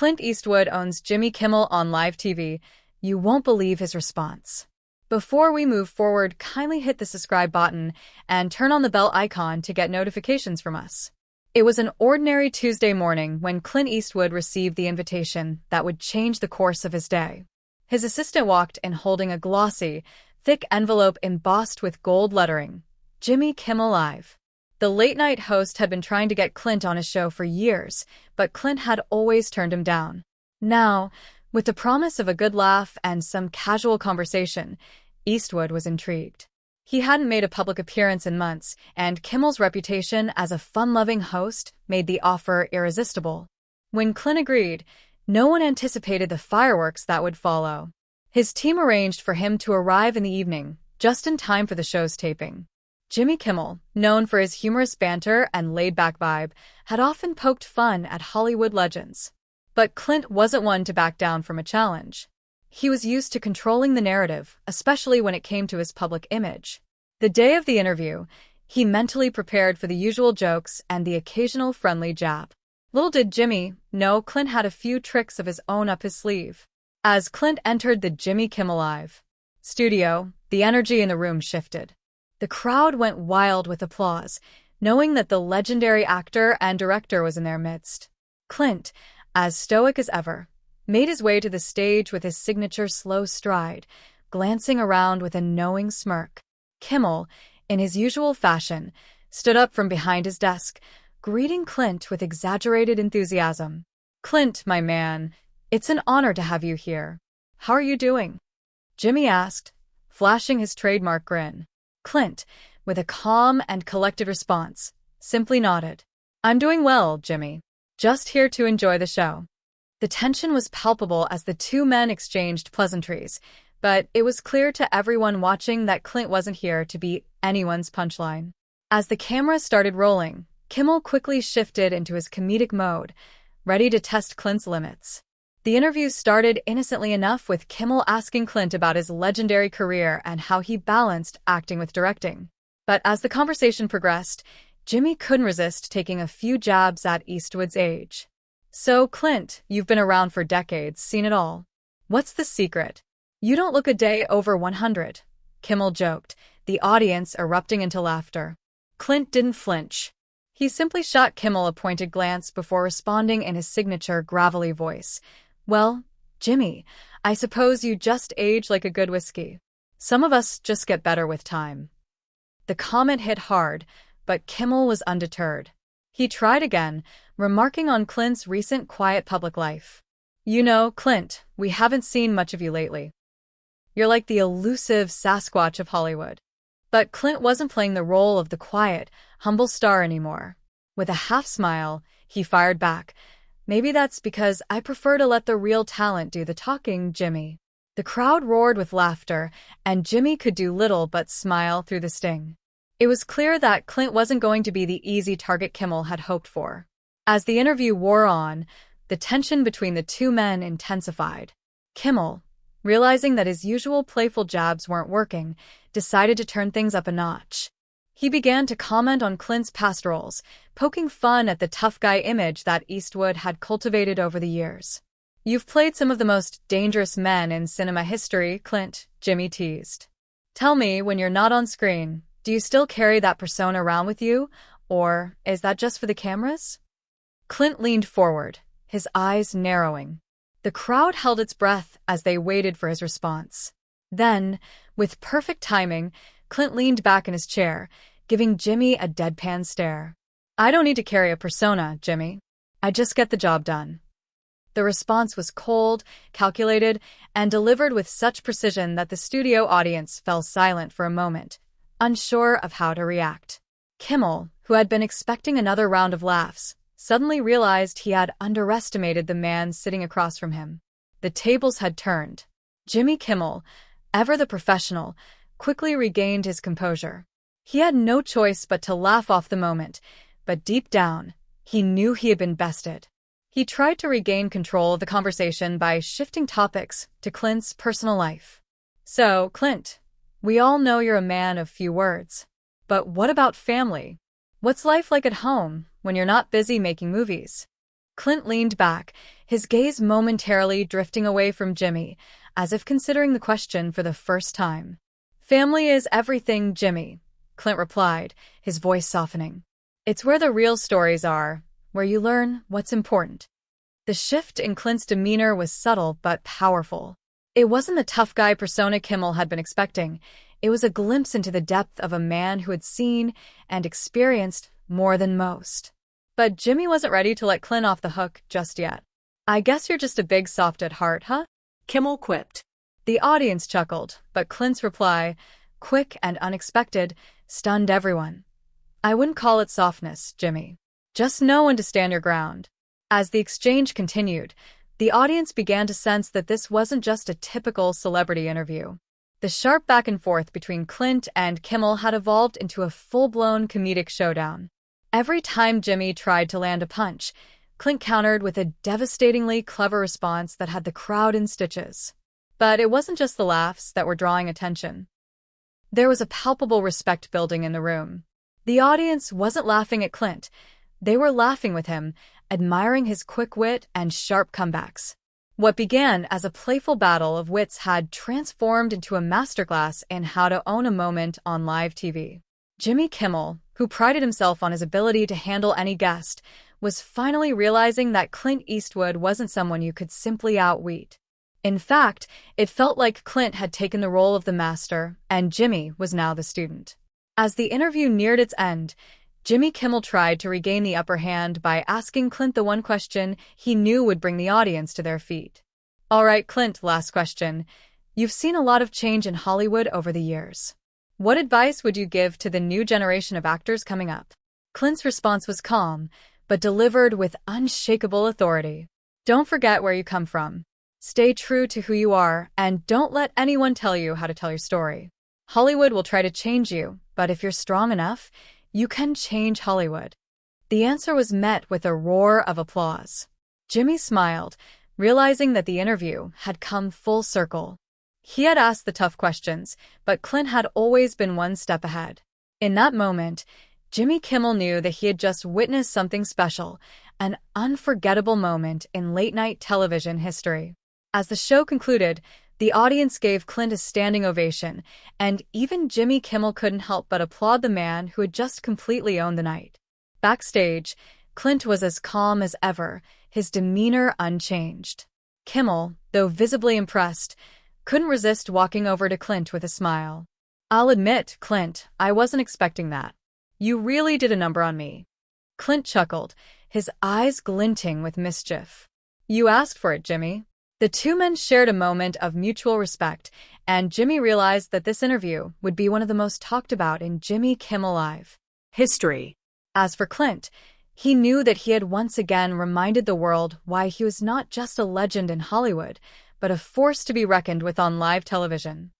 Clint Eastwood owns Jimmy Kimmel on live TV. You won't believe his response. Before we move forward, kindly hit the subscribe button and turn on the bell icon to get notifications from us. It was an ordinary Tuesday morning when Clint Eastwood received the invitation that would change the course of his day. His assistant walked in holding a glossy, thick envelope embossed with gold lettering, Jimmy Kimmel Live. The late-night host had been trying to get Clint on his show for years, but Clint had always turned him down. Now, with the promise of a good laugh and some casual conversation, Eastwood was intrigued. He hadn't made a public appearance in months, and Kimmel's reputation as a fun-loving host made the offer irresistible. When Clint agreed, no one anticipated the fireworks that would follow. His team arranged for him to arrive in the evening, just in time for the show's taping. Jimmy Kimmel, known for his humorous banter and laid-back vibe, had often poked fun at Hollywood legends. But Clint wasn't one to back down from a challenge. He was used to controlling the narrative, especially when it came to his public image. The day of the interview, he mentally prepared for the usual jokes and the occasional friendly jab. Little did Jimmy know Clint had a few tricks of his own up his sleeve. As Clint entered the Jimmy Kimmel Live studio, the energy in the room shifted. The crowd went wild with applause, knowing that the legendary actor and director was in their midst. Clint, as stoic as ever, made his way to the stage with his signature slow stride, glancing around with a knowing smirk. Kimmel, in his usual fashion, stood up from behind his desk, greeting Clint with exaggerated enthusiasm. "Clint, my man, it's an honor to have you here. How are you doing?" Jimmy asked, flashing his trademark grin. Clint, with a calm and collected response, simply nodded. "I'm doing well, Jimmy. Just here to enjoy the show." The tension was palpable as the two men exchanged pleasantries, but it was clear to everyone watching that Clint wasn't here to be anyone's punchline. As the camera started rolling, Kimmel quickly shifted into his comedic mode, ready to test Clint's limits. The interview started innocently enough with Kimmel asking Clint about his legendary career and how he balanced acting with directing. But as the conversation progressed, Jimmy couldn't resist taking a few jabs at Eastwood's age. "So, Clint, you've been around for decades, seen it all. What's the secret? You don't look a day over 100, Kimmel joked, the audience erupting into laughter. Clint didn't flinch. He simply shot Kimmel a pointed glance before responding in his signature gravelly voice. "Well, Jimmy, I suppose you just age like a good whiskey. Some of us just get better with time." The comment hit hard, but Kimmel was undeterred. He tried again, remarking on Clint's recent quiet public life. "You know, Clint, we haven't seen much of you lately. You're like the elusive Sasquatch of Hollywood." But Clint wasn't playing the role of the quiet, humble star anymore. With a half-smile, he fired back, "Maybe that's because I prefer to let the real talent do the talking, Jimmy." The crowd roared with laughter, and Jimmy could do little but smile through the sting. It was clear that Clint wasn't going to be the easy target Kimmel had hoped for. As the interview wore on, the tension between the two men intensified. Kimmel, realizing that his usual playful jabs weren't working, decided to turn things up a notch. He began to comment on Clint's past roles, poking fun at the tough guy image that Eastwood had cultivated over the years. "You've played some of the most dangerous men in cinema history, Clint," Jimmy teased. "Tell me, when you're not on screen, do you still carry that persona around with you, or is that just for the cameras?" Clint leaned forward, his eyes narrowing. The crowd held its breath as they waited for his response. Then, with perfect timing, Clint leaned back in his chair, giving Jimmy a deadpan stare. "I don't need to carry a persona, Jimmy. I just get the job done." The response was cold, calculated, and delivered with such precision that the studio audience fell silent for a moment, unsure of how to react. Kimmel, who had been expecting another round of laughs, suddenly realized he had underestimated the man sitting across from him. The tables had turned. Jimmy Kimmel, ever the professional, quickly regained his composure. He had no choice but to laugh off the moment, but deep down, he knew he had been bested. He tried to regain control of the conversation by shifting topics to Clint's personal life. "So, Clint, we all know you're a man of few words. But what about family? What's life like at home when you're not busy making movies?" Clint leaned back, his gaze momentarily drifting away from Jimmy, as if considering the question for the first time. "Family is everything, Jimmy," Clint replied, his voice softening. "It's where the real stories are, where you learn what's important." The shift in Clint's demeanor was subtle but powerful. It wasn't the tough guy persona Kimmel had been expecting. It was a glimpse into the depth of a man who had seen and experienced more than most. But Jimmy wasn't ready to let Clint off the hook just yet. "I guess you're just a big soft at heart, huh?" Kimmel quipped. The audience chuckled, but Clint's reply, quick and unexpected, stunned everyone. "I wouldn't call it softness, Jimmy. Just know when to stand your ground." As the exchange continued, the audience began to sense that this wasn't just a typical celebrity interview. The sharp back and forth between Clint and Kimmel had evolved into a full-blown comedic showdown. Every time Jimmy tried to land a punch, Clint countered with a devastatingly clever response that had the crowd in stitches. But it wasn't just the laughs that were drawing attention. There was a palpable respect building in the room. The audience wasn't laughing at Clint. They were laughing with him, admiring his quick wit and sharp comebacks. What began as a playful battle of wits had transformed into a masterclass in how to own a moment on live TV. Jimmy Kimmel, who prided himself on his ability to handle any guest, was finally realizing that Clint Eastwood wasn't someone you could simply outwit. In fact, it felt like Clint had taken the role of the master, and Jimmy was now the student. As the interview neared its end, Jimmy Kimmel tried to regain the upper hand by asking Clint the one question he knew would bring the audience to their feet. "All right, Clint, last question. You've seen a lot of change in Hollywood over the years. What advice would you give to the new generation of actors coming up?" Clint's response was calm, but delivered with unshakable authority. "Don't forget where you come from. Stay true to who you are, and don't let anyone tell you how to tell your story. Hollywood will try to change you, but if you're strong enough, you can change Hollywood." The answer was met with a roar of applause. Jimmy smiled, realizing that the interview had come full circle. He had asked the tough questions, but Clint had always been one step ahead. In that moment, Jimmy Kimmel knew that he had just witnessed something special, an unforgettable moment in late-night television history. As the show concluded, the audience gave Clint a standing ovation, and even Jimmy Kimmel couldn't help but applaud the man who had just completely owned the night. Backstage, Clint was as calm as ever, his demeanor unchanged. Kimmel, though visibly impressed, couldn't resist walking over to Clint with a smile. "I'll admit, Clint, I wasn't expecting that. You really did a number on me." Clint chuckled, his eyes glinting with mischief. "You asked for it, Jimmy." The two men shared a moment of mutual respect, and Jimmy realized that this interview would be one of the most talked about in Jimmy Kimmel Live history. As for Clint, he knew that he had once again reminded the world why he was not just a legend in Hollywood, but a force to be reckoned with on live television.